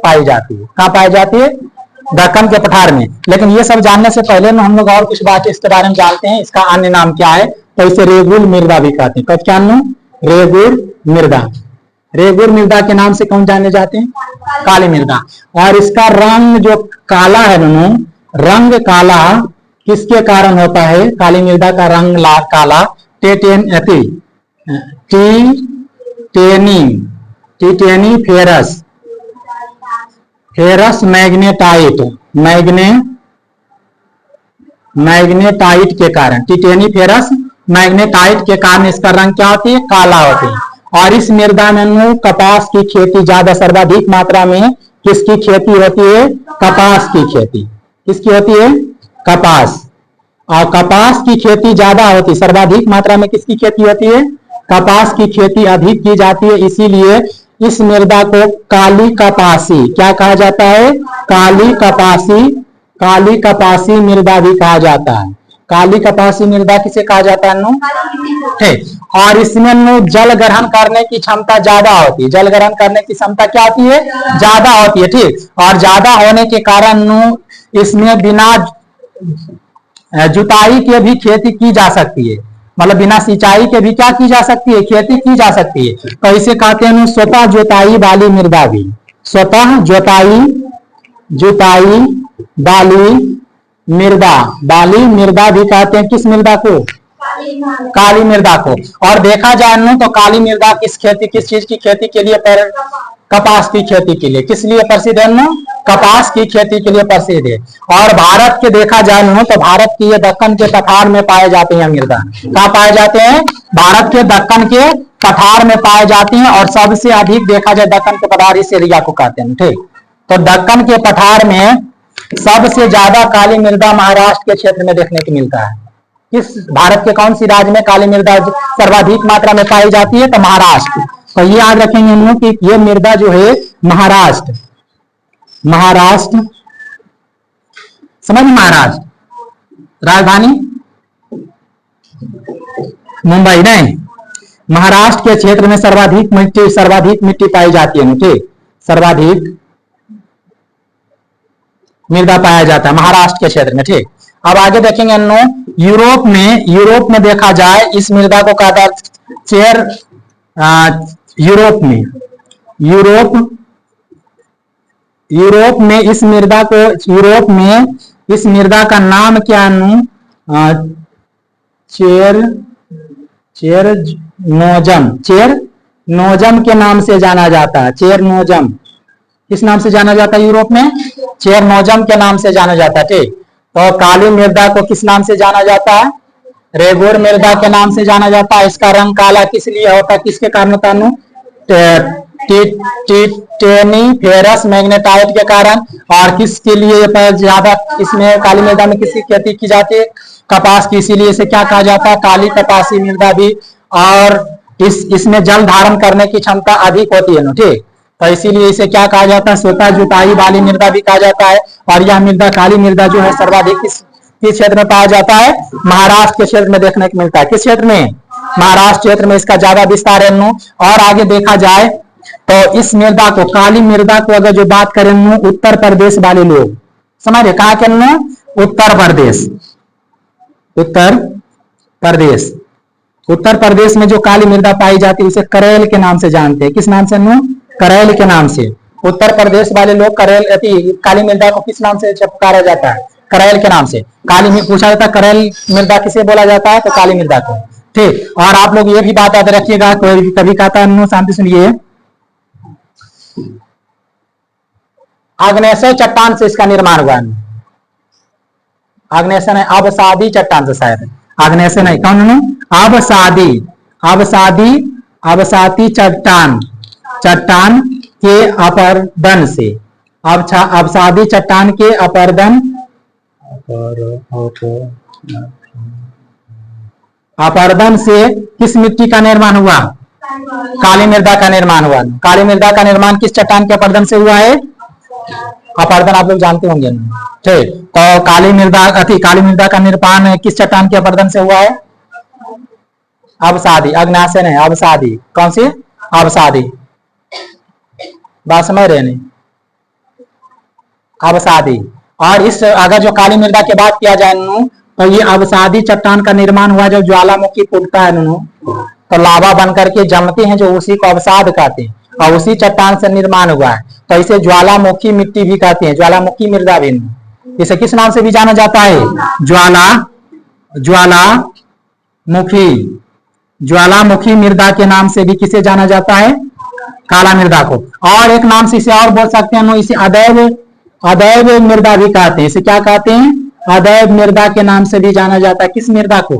पाई जाती है। कहाँ पाई जाती है? दक्कन के पठार में। लेकिन ये सब जानने से पहले हम लोग और कुछ बात इसके बारे में जानते हैं। इसका अन्य नाम क्या है? तो इसे रेगुर मृदा भी कहते हैं। कब क्या नाम? रेगुर मृदा। रेगुर मृदा के नाम से कौन जाने जाते हैं? काली मृदा। और इसका रंग जो काला है दोनों, रंग काला किसके कारण होता है? काली मृदा का रंग काला टिटेनी फेरस मैग्नेटाइट के कारण, टिटेनी फेरस मैग्नेटाइट के कारण इसका रंग क्या होती है? काला होती है। और इस मृदा में कपास की खेती ज्यादा सर्वाधिक मात्रा में किसकी खेती होती है? कपास की खेती। किसकी होती है? कपास। और कपास की खेती ज्यादा होती है, सर्वाधिक मात्रा में किसकी खेती होती है? कपास की खेती अधिक की जाती है। इसीलिए इस मृदा को काली कपासी क्या कहा जाता है? काली कपासी मृदा भी कहा जाता है। काली कपासी मृदा किसे कहा जाता है? ठीक। और इसमें जल ग्रहण करने की क्षमता ज्यादा होती है। जल ग्रहण करने की क्षमता क्या होती है? ज्यादा होती है। ठीक। और ज्यादा होने के कारण इसमें बिना जुताई के भी खेती की जा सकती है। मतलब बिना सिंचाई के भी क्या की जा सकती है? खेती की जा सकती है। तो इसे कहते हैं स्वतः जुताई वाली मृदा भी। स्वतः जुताई वाली मृदा भी कहते हैं। किस मृदा को? काली मृदा को। और देखा जाए तो काली मृदा किस चीज की खेती के लिए? कपास की खेती के लिए। किस लिए प्रसिद्ध है? कपास की खेती के लिए प्रसिद्ध है। और भारत के देखा जाए तो भारत की ये दक्कन के पठार में पाए जाते हैं मृदा। कहाँ पाए जाते हैं? भारत के दक्कन के पठार में पाए जाती हैं। और सबसे अधिक देखा जाए दक्कन के पठार इस एरिया को कहते हैं। ठीक। तो दक्कन के पठार में सबसे ज्यादा काली मृदा महाराष्ट्र के क्षेत्र में देखने को मिलता है। किस भारत के कौन सी राज्य में काली मृदा सर्वाधिक मात्रा में पाई जाती है? तो महाराष्ट्र। तो ये याद रखेंगे हम लोग कि ये मृदा जो है महाराष्ट्र समझ, महाराष्ट्र राजधानी मुंबई नहीं, महाराष्ट्र के क्षेत्र में सर्वाधिक मिट्टी पाई जाती है। ठीक। सर्वाधिक मृदा पाया जाता है महाराष्ट्र के क्षेत्र में। ठीक। अब आगे देखेंगे यूरोप में देखा जाए इस मृदा को कहा जाता चेर। यूरोप में इस मृदा का नाम क्या? चेरनोजम के नाम से जाना जाता है। चेरनोजम किस नाम से जाना जाता है? यूरोप में चेरनोजम के नाम से जाना जाता है। ठीक। तो काली मृदा को किस नाम से जाना जाता है? रेगुर मृदा के नाम से जाना जाता है। इसका रंग काला किस लिए होता है? किसके कारण होता है? टिटेनी फेरस मैग्नेटाइट के कारण। और किसके लिए ज्यादा इसमें काली मृदा में किसकी खेती की जाती है? कपास की। इसीलिए इसे क्या कहा जाता है? काली कपासी मृदा भी। और इसमें जल धारण करने की क्षमता अधिक होती है। ठीक। तो इसीलिए इसे क्या कहा जाता है? स्वतः जुताई वाली मृदा भी कहा जाता है। और यह मृदा काली मृदा जो है सर्वाधिक किस क्षेत्र में पाया जाता है? महाराष्ट्र के क्षेत्र में देखने को मिलता है। किस क्षेत्र में? महाराष्ट्र क्षेत्र में इसका ज्यादा विस्तार है। और आगे देखा जाए तो इस मृदा को, काली मृदा को अगर जो बात करें उत्तर प्रदेश वाले लोग समझे, कहा के? उत्तर प्रदेश में जो काली मृदा पाई जाती है उसे करेल के नाम से जानते हैं। किस नाम से? करेल के नाम से। उत्तर प्रदेश वाले लोग काली मृदा को किस नाम से पुकारा जाता है? करेल के नाम से। काली में पूछा जाता है करेल मृदा किसे बोला जाता है? तो काली मृदा को। ठीक। और आप लोग ये भी बात याद रखिएगा, कोई कभी कहता है शांति सुनिए, आग्नेय चट्टान से इसका निर्माण हुआ है। आग्नेय नहीं, अवसादी चट्टान से शायद। आग्नेय नहीं, कौन? अवसादी चट्टान के अपरदन से। अवसादी चट्टान के अपरदन से किस मिट्टी का निर्माण हुआ? काली मृदा का निर्माण हुआ। काली मृदा का निर्माण किस चट्टान के अपरदन से हुआ है? अपरदन आप लोग जानते होंगे। ठीक। तो काली मृदा का निर्माण किस चट्टान के अपरदन से हुआ है? अवसादी। अग्न्याशय नहीं, अवसादी। कौन सी? अवसादी। बात समझ रहे नहीं? अवसादी। और इस अगर जो काली मृदा की बात किया जाए नू, तो ये अवसादी चट्टान का निर्माण हुआ जब ज्वालामुखी फूटता है नू, तो लावा बन करके जमते हैं, जो उसी को अवसाद कहते हैं, और उसी चट्टान से निर्माण हुआ है, तो इसे ज्वालामुखी मिट्टी भी कहते हैं, ज्वालामुखी मृदा भी। इसे किस नाम से भी जाना जाता है? ज्वालामुखी मृदा के नाम से भी किसे जाना जाता है? काला मृदा को। और एक नाम से इसे और बोल सकते हैं, इसे अदैव मृदा भी कहते हैं। इसे क्या कहते हैं? अदैव मृदा के नाम से भी जाना जाता है। किस मृदा को?